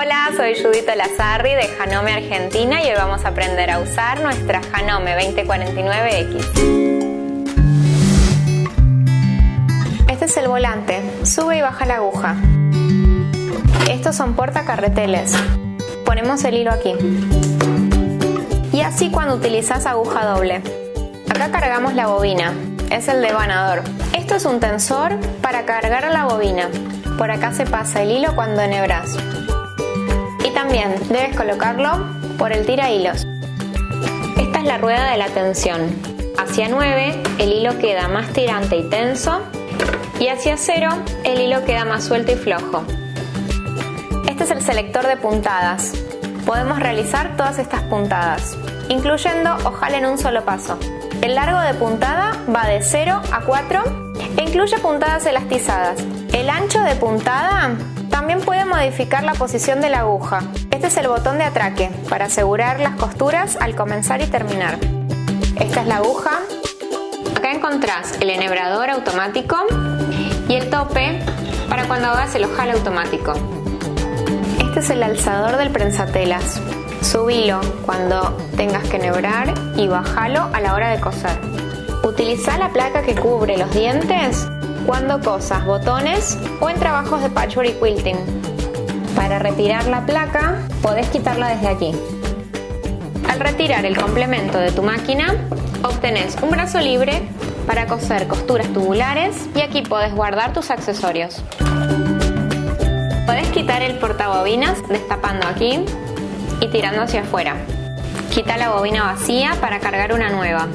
Hola, soy Judith Lazarri de Janome, Argentina, y hoy vamos a aprender a usar nuestra Janome 2049X. Este es el volante, sube y baja la aguja. Estos son portacarreteles. Ponemos el hilo aquí. Y así cuando utilizas aguja doble. Acá cargamos la bobina, es el devanador. Esto es un tensor para cargar la bobina. Por acá se pasa el hilo cuando enhebras. Y también debes colocarlo por el tira hilos. Esta es la rueda de la tensión. Hacia 9 el hilo queda más tirante y tenso, y hacia 0 el hilo queda más suelto y flojo. Este es el selector de puntadas. Podemos realizar todas estas puntadas, incluyendo ojal en un solo paso. El largo de puntada va de 0 a 4 e incluye puntadas elastizadas. El ancho de puntada también puede modificar la posición de la aguja. Este es el botón de atraque para asegurar las costuras al comenzar y terminar. Esta es la aguja. Acá encontrás el enhebrador automático y el tope para cuando hagas el ojal automático. Este es el alzador del prensatelas. Subilo cuando tengas que enhebrar y bájalo a la hora de coser. Utiliza la placa que cubre los dientes cuando cosas botones o en trabajos de patchwork y quilting. Para retirar la placa, podés quitarla desde aquí. Al retirar el complemento de tu máquina, obtenés un brazo libre para coser costuras tubulares y aquí podés guardar tus accesorios. Podés quitar el portabobinas destapando aquí y tirando hacia afuera. Quita la bobina vacía para cargar una nueva.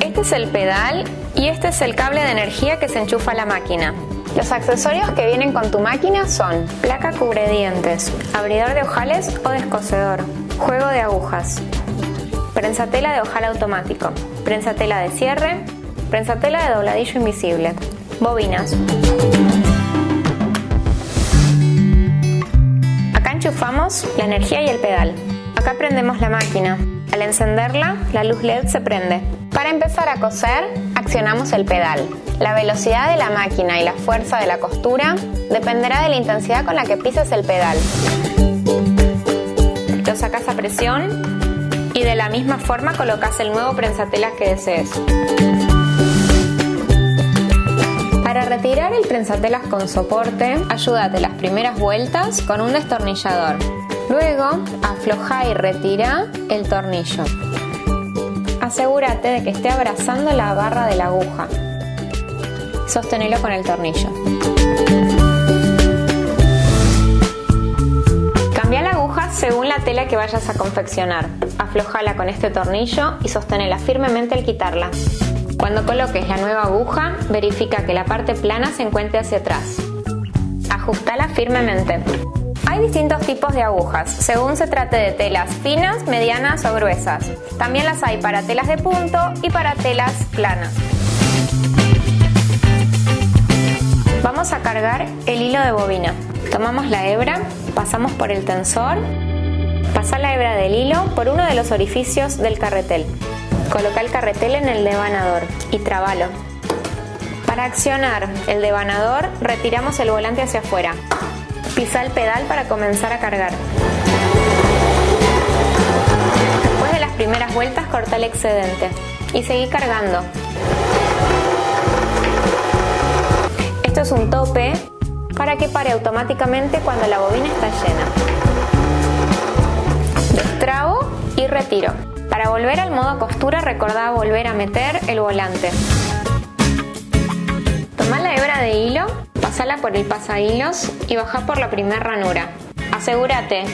Este es el pedal y este es el cable de energía que se enchufa a la máquina. Los accesorios que vienen con tu máquina son placa cubredientes, abridor de ojales o descosedor, juego de agujas, prensatela de ojal automático, prensatela de cierre, prensatela de dobladillo invisible, bobinas. Acá enchufamos la energía y el pedal. Acá prendemos la máquina. Al encenderla, la luz LED se prende. Para empezar a coser, accionamos el pedal. La velocidad de la máquina y la fuerza de la costura dependerá de la intensidad con la que pises el pedal. Lo sacas a presión y de la misma forma colocas el nuevo prensatelas que desees. Para retirar el prensatelas con soporte, ayúdate las primeras vueltas con un destornillador. Luego, afloja y retira el tornillo. Asegúrate de que esté abrazando la barra de la aguja. Sosténelo con el tornillo. Cambia la aguja según la tela que vayas a confeccionar. Aflojala con este tornillo y sosténela firmemente al quitarla. Cuando coloques la nueva aguja, verifica que la parte plana se encuentre hacia atrás. Ajustala firmemente. Hay distintos tipos de agujas, según se trate de telas finas, medianas o gruesas. También las hay para telas de punto y para telas planas. Vamos a cargar el hilo de bobina. Tomamos la hebra, pasamos por el tensor, pasa la hebra del hilo por uno de los orificios del carretel. Coloca el carretel en el devanador y trabalo. Para accionar el devanador, retiramos el volante hacia afuera. Pisa el pedal para comenzar a cargar. Después de las primeras vueltas, corta el excedente y seguí cargando. Esto es un tope para que pare automáticamente cuando la bobina está llena. Destrabo y retiro. Para volver al modo costura, recordá volver a meter el volante. Toma la hebra de hilo, pasala por el pasahilos y baja por la primera ranura. Asegúrate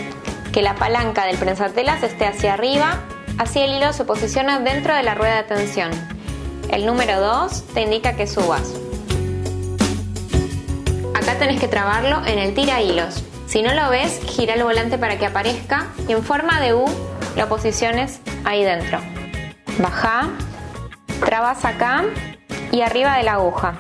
que la palanca del prensatelas esté hacia arriba, así el hilo se posiciona dentro de la rueda de tensión. El número 2 te indica que subas. Acá tenés que trabarlo en el tira hilos. Si no lo ves, gira el volante para que aparezca y en forma de U lo posiciones ahí dentro. Baja, trabas acá y arriba de la aguja.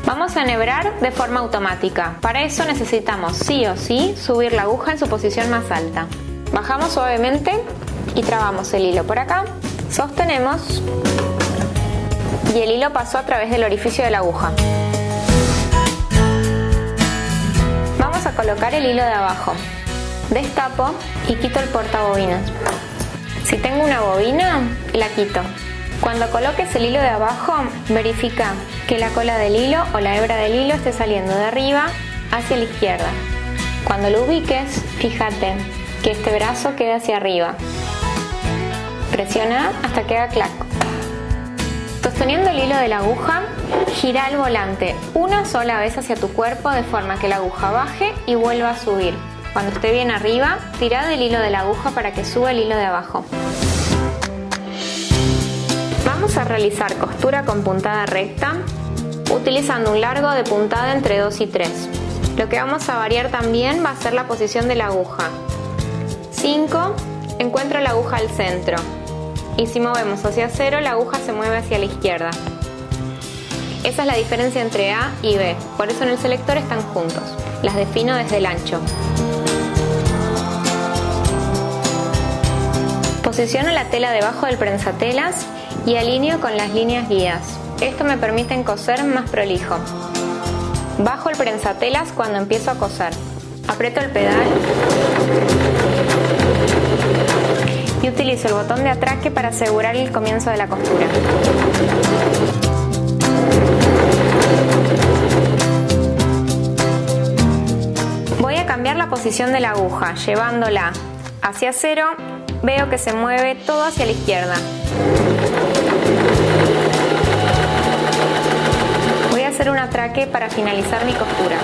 Vamos a enhebrar de forma automática. Para eso necesitamos sí o sí subir la aguja en su posición más alta. Bajamos suavemente y trabamos el hilo por acá. Sostenemos y el hilo pasó a través del orificio de la aguja. Vamos a colocar colocar el hilo de abajo. Destapo y quito el portabobinas. Si tengo una bobina, la quito. Cuando coloques el hilo de abajo, verifica que la cola del hilo o la hebra del hilo esté saliendo de arriba hacia la izquierda. Cuando lo ubiques, fíjate que este brazo quede hacia arriba. Presiona hasta que haga clac. Sosteniendo el hilo de la aguja, gira el volante una sola vez hacia tu cuerpo de forma que la aguja baje y vuelva a subir. Cuando esté bien arriba, tira del hilo de la aguja para que suba el hilo de abajo. Vamos a realizar costura con puntada recta utilizando un largo de puntada entre 2 y 3. Lo que vamos a variar también va a ser la posición de la aguja. 5. Encuentra la aguja al centro. Y si movemos hacia 0, la aguja se mueve hacia la izquierda. Esa es la diferencia entre A y B, por eso en el selector están juntos. Las defino desde el ancho. Posiciono la tela debajo del prensatelas y alineo con las líneas guías. Esto me permite coser más prolijo. Bajo el prensatelas cuando empiezo a coser. Aprieto el pedal y utilizo el botón de atraque para asegurar el comienzo de la costura. Voy a cambiar la posición de la aguja, llevándola hacia 0, veo que se mueve todo hacia la izquierda. Voy a hacer un atraque para finalizar mi costura.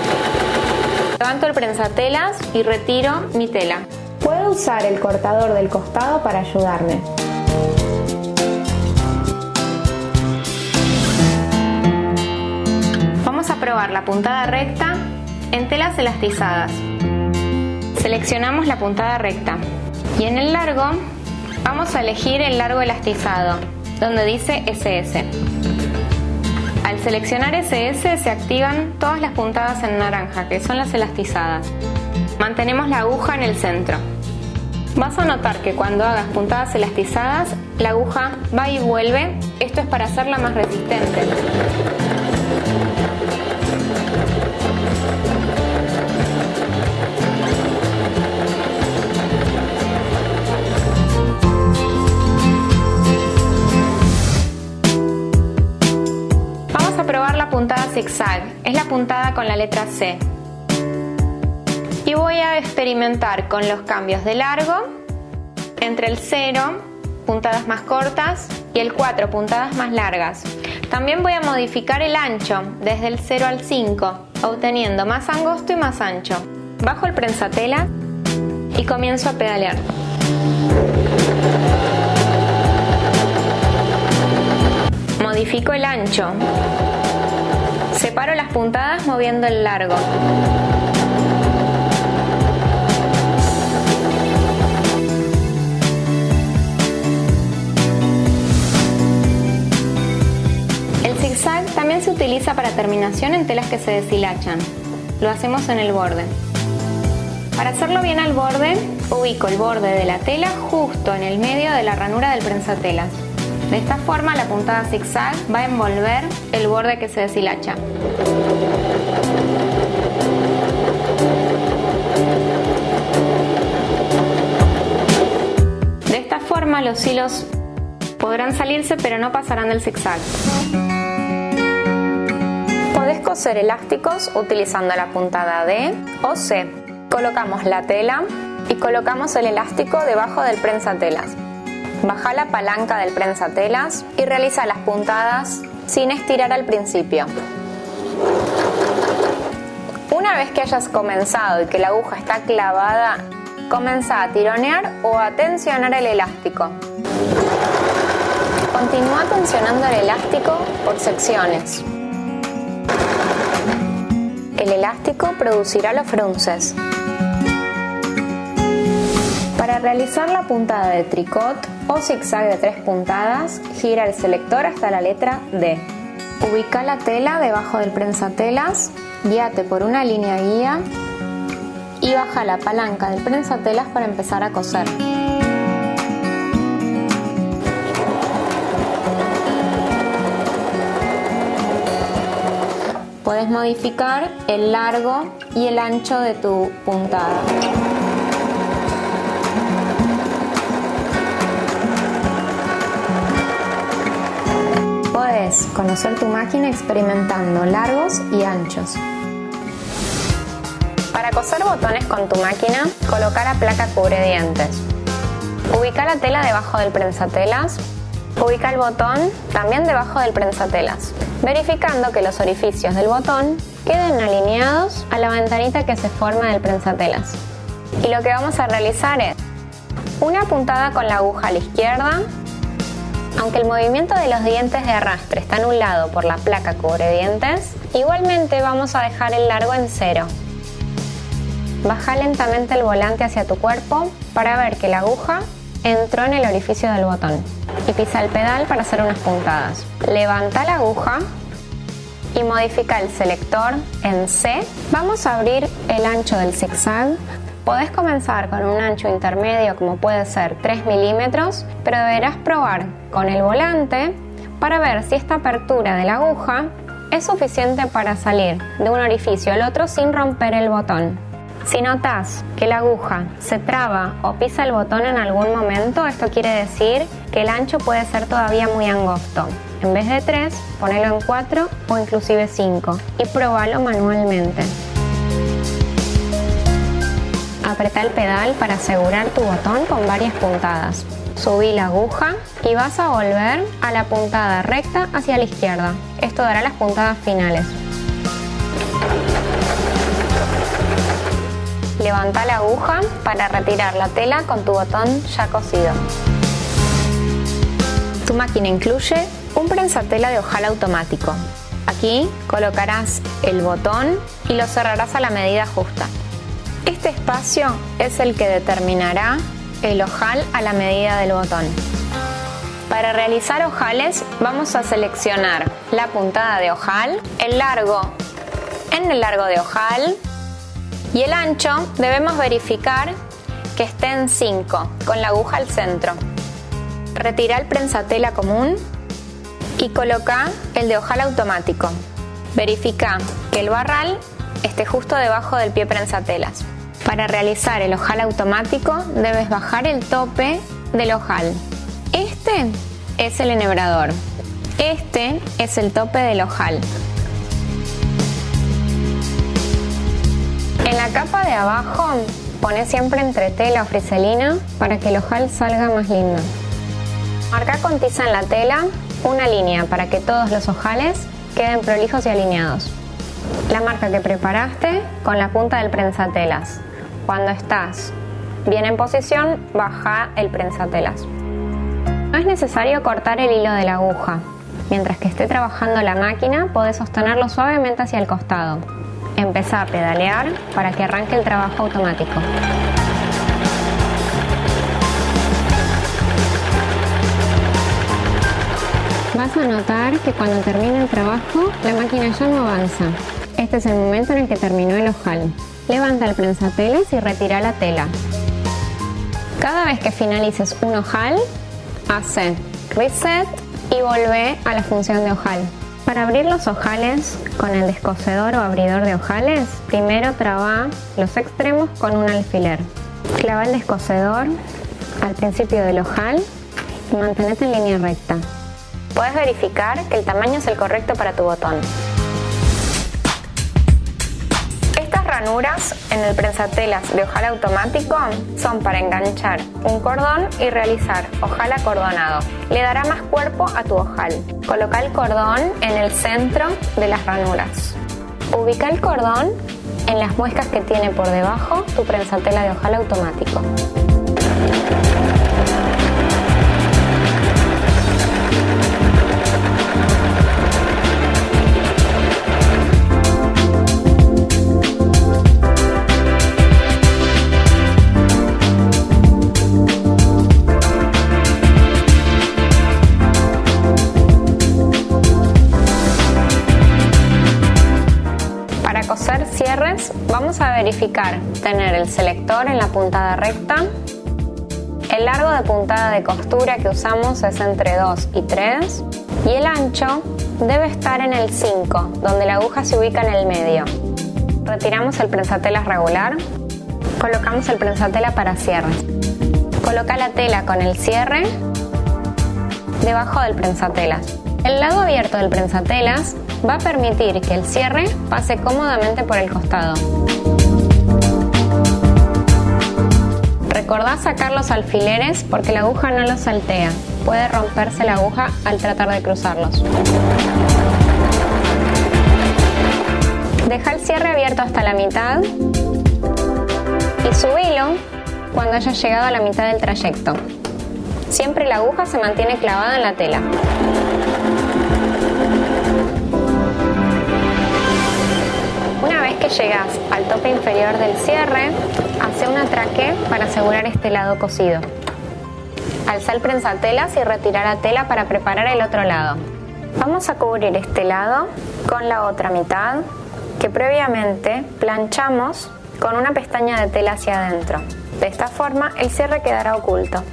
Levanto el prensatelas y retiro mi tela. Puedo usar el cortador del costado para ayudarme. Vamos a probar la puntada recta en telas elastizadas. Seleccionamos la puntada recta y en el largo vamos a elegir el largo elastizado, donde dice SS. Al seleccionar SS se activan todas las puntadas en naranja, que son las elastizadas. Mantenemos la aguja en el centro. Vas a notar que cuando hagas puntadas elastizadas, la aguja va y vuelve. Esto es para hacerla más resistente. Vamos a probar la puntada zigzag. Es la puntada con la letra C. Y voy a experimentar con los cambios de largo entre el 0, puntadas más cortas, y el 4, puntadas más largas. También voy a modificar el ancho desde el 0 al 5, obteniendo más angosto y más ancho. Bajo el prensatela y comienzo a pedalear. Modifico el ancho. Separo las puntadas moviendo el largo. También se utiliza para terminación en telas que se deshilachan. Lo hacemos en el borde. Para hacerlo bien al borde, ubico el borde de la tela justo en el medio de la ranura del prensatelas. De esta forma la puntada zigzag va a envolver el borde que se deshilacha. De esta forma los hilos podrán salirse pero no pasarán del zigzag. Podés coser elásticos utilizando la puntada D o C. Colocamos la tela y colocamos el elástico debajo del prensatelas. Baja la palanca del prensatelas y realiza las puntadas sin estirar al principio. Una vez que hayas comenzado y que la aguja está clavada, comienza a tironear o a tensionar el elástico. Continúa tensionando el elástico por secciones. El elástico producirá los frunces. Para realizar la puntada de tricot o zigzag de 3 puntadas, gira el selector hasta la letra D. Ubica la tela debajo del prensatelas, guíate por una línea guía y baja la palanca del prensatelas para empezar a coser. Puedes modificar el largo y el ancho de tu puntada. Puedes conocer tu máquina experimentando largos y anchos. Para coser botones con tu máquina, coloca la placa cubredientes. Ubica la tela debajo del prensatelas. Ubica el botón también debajo del prensatelas, verificando que los orificios del botón queden alineados a la ventanita que se forma del prensatelas. Y lo que vamos a realizar es una puntada con la aguja a la izquierda. Aunque el movimiento de los dientes de arrastre está anulado por la placa cubredientes, igualmente vamos a dejar el largo en 0. Baja lentamente el volante hacia tu cuerpo para ver que la aguja entró en el orificio del botón y pisa el pedal para hacer unas puntadas. Levanta la aguja y modifica el selector en C. Vamos a abrir el ancho del zigzag. Podés comenzar con un ancho intermedio como puede ser 3 milímetros, pero deberás probar con el volante para ver si esta apertura de la aguja es suficiente para salir de un orificio al otro sin romper el botón. Si notas que la aguja se traba o pisa el botón en algún momento, esto quiere decir que el ancho puede ser todavía muy angosto. En vez de 3, ponelo en 4 o inclusive 5 y probalo manualmente. Apretá el pedal para asegurar tu botón con varias puntadas. Subí la aguja y vas a volver a la puntada recta hacia la izquierda. Esto dará las puntadas finales. Levanta la aguja para retirar la tela con tu botón ya cosido. Tu máquina incluye un prensatela de ojal automático. Aquí colocarás el botón y lo cerrarás a la medida justa. Este espacio es el que determinará el ojal a la medida del botón. Para realizar ojales vamos a seleccionar la puntada de ojal, el largo en el largo de ojal y el ancho debemos verificar que esté en 5 con la aguja al centro. Retira el prensatela común y coloca el de ojal automático. Verifica que el barral esté justo debajo del pie prensatelas. Para realizar el ojal automático debes bajar el tope del ojal. Este es el enhebrador. Este es el tope del ojal. En la capa de abajo poné siempre entretela o friselina para que el ojal salga más lindo. Marca con tiza en la tela una línea para que todos los ojales queden prolijos y alineados. La marca que preparaste con la punta del prensatelas. Cuando estás bien en posición, baja el prensatelas. No es necesario cortar el hilo de la aguja. Mientras que esté trabajando la máquina, podés sostenerlo suavemente hacia el costado. Empezá a pedalear para que arranque el trabajo automático. Vas a notar que cuando termine el trabajo, la máquina ya no avanza. Este es el momento en el que terminó el ojal. Levanta el prensatelas y retira la tela. Cada vez que finalices un ojal, hace reset y volvé a la función de ojal. Para abrir los ojales con el descosedor o abridor de ojales, primero traba los extremos con un alfiler. Clava el descosedor al principio del ojal y mantenete en línea recta. Puedes verificar que el tamaño es el correcto para tu botón. Estas ranuras en el prensatelas de ojal automático son para enganchar un cordón y realizar ojal acordonado. Le dará más cuerpo a tu ojal. Coloca el cordón en el centro de las ranuras. Ubica el cordón en las muescas que tiene por debajo tu prensatela de ojal automático. Coser cierres, vamos a verificar tener el selector en la puntada recta. El largo de puntada de costura que usamos es entre 2 y 3 y el ancho debe estar en el 5, donde la aguja se ubica en el medio. Retiramos el prensatelas regular, colocamos el prensatela para cierre. Coloca la tela con el cierre debajo del prensatelas. El lado abierto del prensatelas va a permitir que el cierre pase cómodamente por el costado. Recordá sacar los alfileres porque la aguja no los saltea. Puede romperse la aguja al tratar de cruzarlos. Deja el cierre abierto hasta la mitad y subilo cuando hayas llegado a la mitad del trayecto. Siempre la aguja se mantiene clavada en la tela. Una vez que llegas al tope inferior del cierre, hace un atraque para asegurar este lado cosido. Alza el prensatelas y retira la tela para preparar el otro lado. Vamos a cubrir este lado con la otra mitad que previamente planchamos con una pestaña de tela hacia adentro. De esta forma el cierre quedará oculto.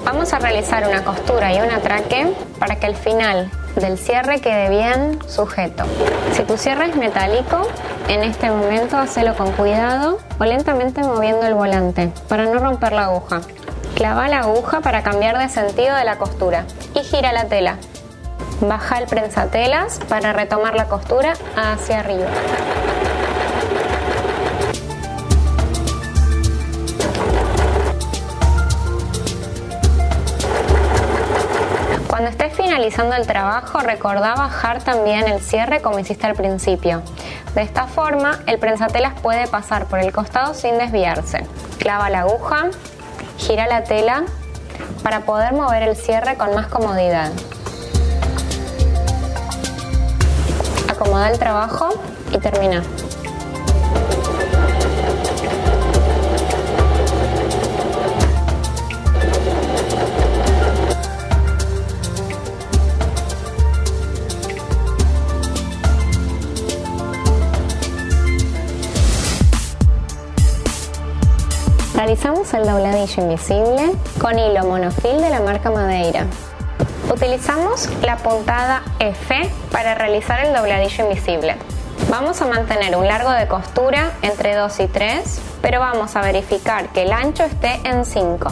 Vamos a realizar una costura y un atraque para que el final del cierre quede bien sujeto. Si tu cierre es metálico, en este momento hacelo con cuidado o lentamente moviendo el volante para no romper la aguja. Clava la aguja para cambiar de sentido de la costura y gira la tela. Baja el prensatelas para retomar la costura hacia arriba. Cuando estés finalizando el trabajo, recordá bajar también el cierre como hiciste al principio. De esta forma, el prensatelas puede pasar por el costado sin desviarse. Clava la aguja, gira la tela para poder mover el cierre con más comodidad. Acomoda el trabajo y termina. Realizamos el dobladillo invisible con hilo monofil de la marca Madeira. Utilizamos la puntada F para realizar el dobladillo invisible. Vamos a mantener un largo de costura entre 2 y 3, pero vamos a verificar que el ancho esté en 5.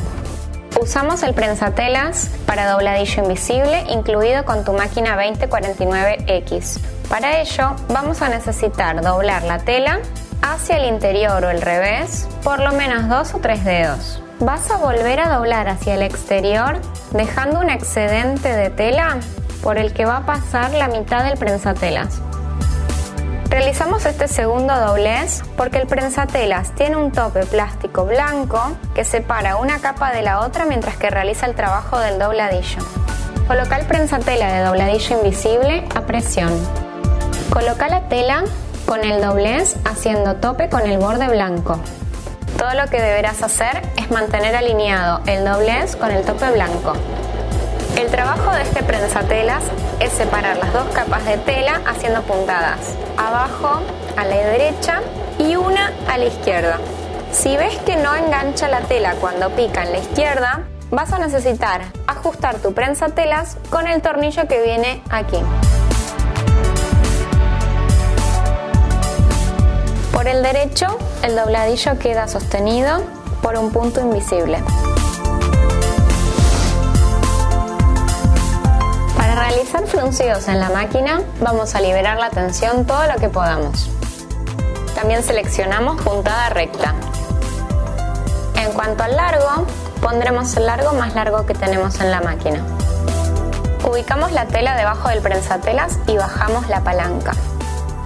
Usamos el prensatelas para dobladillo invisible incluido con tu máquina 2049X. Para ello vamos a necesitar doblar la tela hacia el interior o el revés por lo menos 2 o 3 dedos. Vas a volver a doblar hacia el exterior dejando un excedente de tela por el que va a pasar la mitad del prensatelas. Realizamos este segundo doblez porque el prensatelas tiene un tope plástico blanco que separa una capa de la otra mientras que realiza el trabajo del dobladillo. Coloca el prensatela de dobladillo invisible a presión. Coloca la tela con el doblez haciendo tope con el borde blanco. Todo lo que deberás hacer es mantener alineado el doblez con el tope blanco. El trabajo de este prensatelas es separar las dos capas de tela haciendo puntadas, abajo a la derecha y una a la izquierda. Si ves que no engancha la tela cuando pica en la izquierda, vas a necesitar ajustar tu prensatelas con el tornillo que viene aquí. Por el derecho, el dobladillo queda sostenido por un punto invisible. Para realizar fruncidos en la máquina, vamos a liberar la tensión todo lo que podamos. También seleccionamos puntada recta. En cuanto al largo, pondremos el largo más largo que tenemos en la máquina. Ubicamos la tela debajo del prensatelas y bajamos la palanca.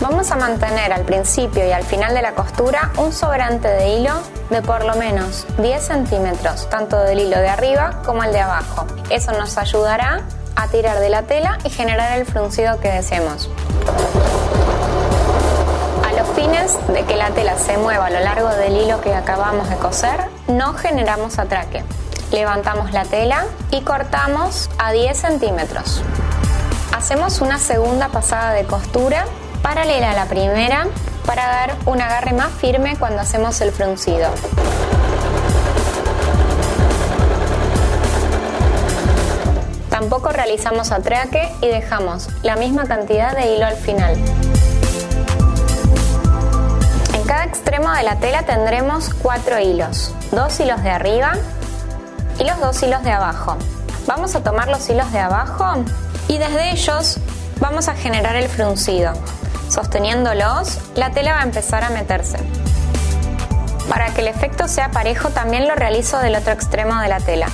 Vamos a mantener al principio y al final de la costura un sobrante de hilo de por lo menos 10 centímetros, tanto del hilo de arriba como el de abajo. Eso nos ayudará a tirar de la tela y generar el fruncido que deseemos. A los fines de que la tela se mueva a lo largo del hilo que acabamos de coser, no generamos atraque. Levantamos la tela y cortamos a 10 centímetros. Hacemos una segunda pasada de costura paralela a la primera para dar un agarre más firme cuando hacemos el fruncido. Tampoco realizamos atraque y dejamos la misma cantidad de hilo al final. En cada extremo de la tela tendremos 4 hilos, 2 hilos de arriba y los 2 hilos de abajo. Vamos a tomar los hilos de abajo y desde ellos vamos a generar el fruncido. Sosteniéndolos, la tela va a empezar a meterse. Para que el efecto sea parejo, también lo realizo del otro extremo de la tela.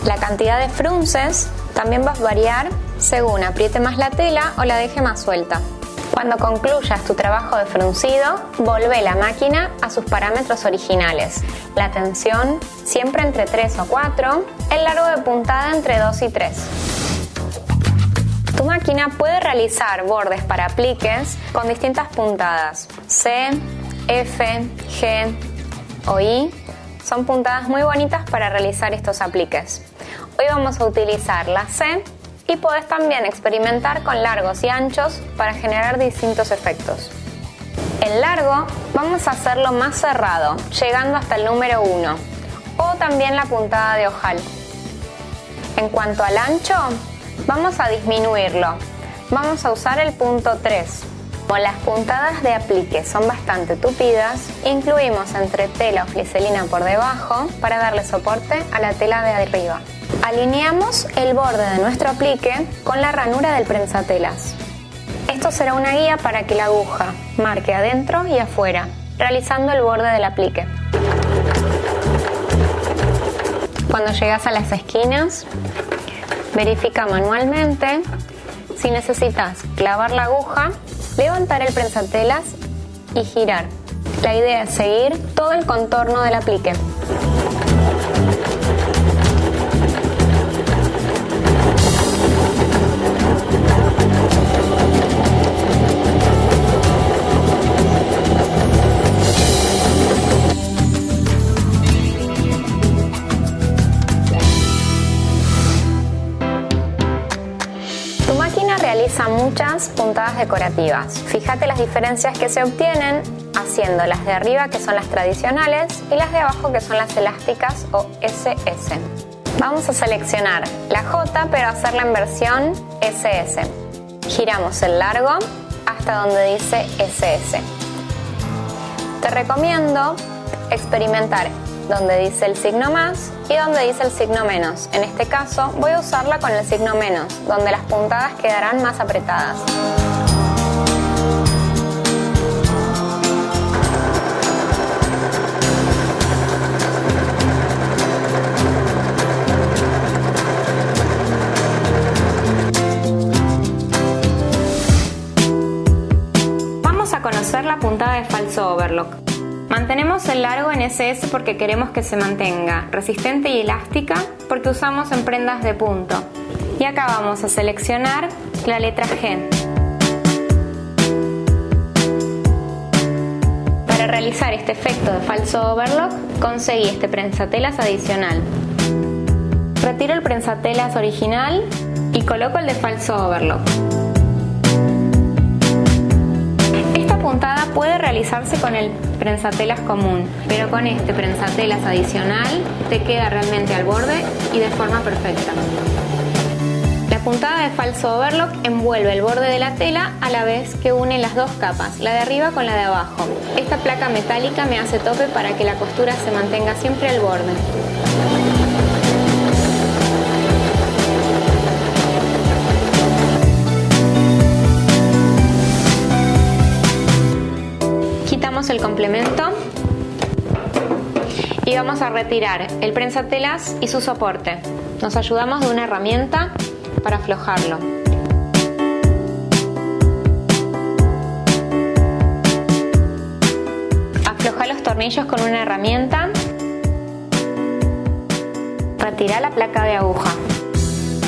La cantidad de frunces también va a variar según apriete más la tela o la deje más suelta. Cuando concluyas tu trabajo de fruncido, volvé la máquina a sus parámetros originales. La tensión siempre entre 3 o 4, el largo de puntada entre 2 y 3. Tu máquina puede realizar bordes para apliques con distintas puntadas. C, F, G o I son puntadas muy bonitas para realizar estos apliques. Hoy vamos a utilizar la C y podés también experimentar con largos y anchos para generar distintos efectos. El largo vamos a hacerlo más cerrado, llegando hasta el número 1 o también la puntada de ojal. En cuanto al ancho, vamos a disminuirlo. Vamos a usar el punto 3. Como las puntadas de aplique son bastante tupidas, incluimos entretela o fliselina por debajo para darle soporte a la tela de arriba. Alineamos el borde de nuestro aplique con la ranura del prensatelas. Esto será una guía para que la aguja marque adentro y afuera, realizando el borde del aplique. Cuando llegas a las esquinas, verifica manualmente. Si necesitas clavar la aguja, levantar el prensatelas y girar. La idea es seguir todo el contorno del aplique. Realiza muchas puntadas decorativas. Fíjate las diferencias que se obtienen haciendo las de arriba, que son las tradicionales, y las de abajo, que son las elásticas o SS. Vamos a seleccionar la J, pero hacerla en versión SS. Giramos el largo hasta donde dice SS. Te recomiendo experimentar donde dice el signo más y donde dice el signo menos. En este caso voy a usarla con el signo menos, donde las puntadas quedarán más apretadas. Vamos a conocer la puntada de falso overlock. Mantenemos el largo en SS porque queremos que se mantenga resistente y elástica, porque usamos en prendas de punto. Y acá vamos a seleccionar la letra G. Para realizar este efecto de falso overlock, conseguí este prensatelas adicional. Retiro el prensatelas original y coloco el de falso overlock. Esta puntada puede realizarse con el prensatelas común, pero con este prensatelas adicional te queda realmente al borde y de forma perfecta. La puntada de falso overlock envuelve el borde de la tela a la vez que une las dos capas, la de arriba con la de abajo. Esta placa metálica me hace tope para que la costura se mantenga siempre al borde. Quitamos el complemento y vamos a retirar el prensatelas y su soporte. Nos ayudamos de una herramienta para aflojarlo. Afloja los tornillos con una herramienta. Retira la placa de aguja.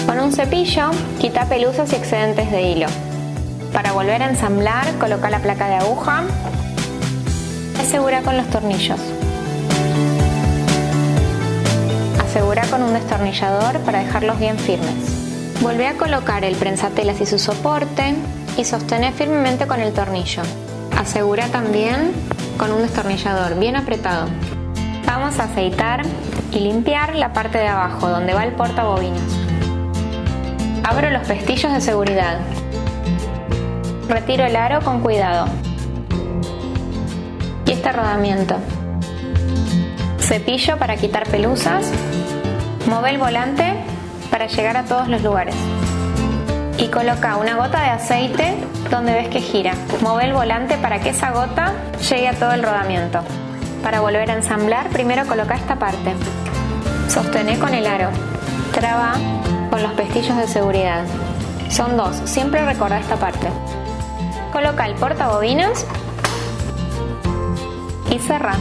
Con un cepillo, quita pelusas y excedentes de hilo. Para volver a ensamblar, coloca la placa de aguja. Asegura con los tornillos. Asegura con un destornillador para dejarlos bien firmes. Volvé a colocar el prensatelas y su soporte y sostener firmemente con el tornillo. Asegura también con un destornillador bien apretado. Vamos a aceitar y limpiar la parte de abajo donde va el portabobinas. Abro los pestillos de seguridad. Retiro el aro con cuidado. Y este rodamiento. Cepillo para quitar pelusas. Mueve el volante para llegar a todos los lugares. Y coloca una gota de aceite donde ves que gira. Mueve el volante para que esa gota llegue a todo el rodamiento. Para volver a ensamblar, primero coloca esta parte. Sostené con el aro. Traba con los pestillos de seguridad. Son 2, siempre recordá esta parte. Coloca el portabobinas y cerrá.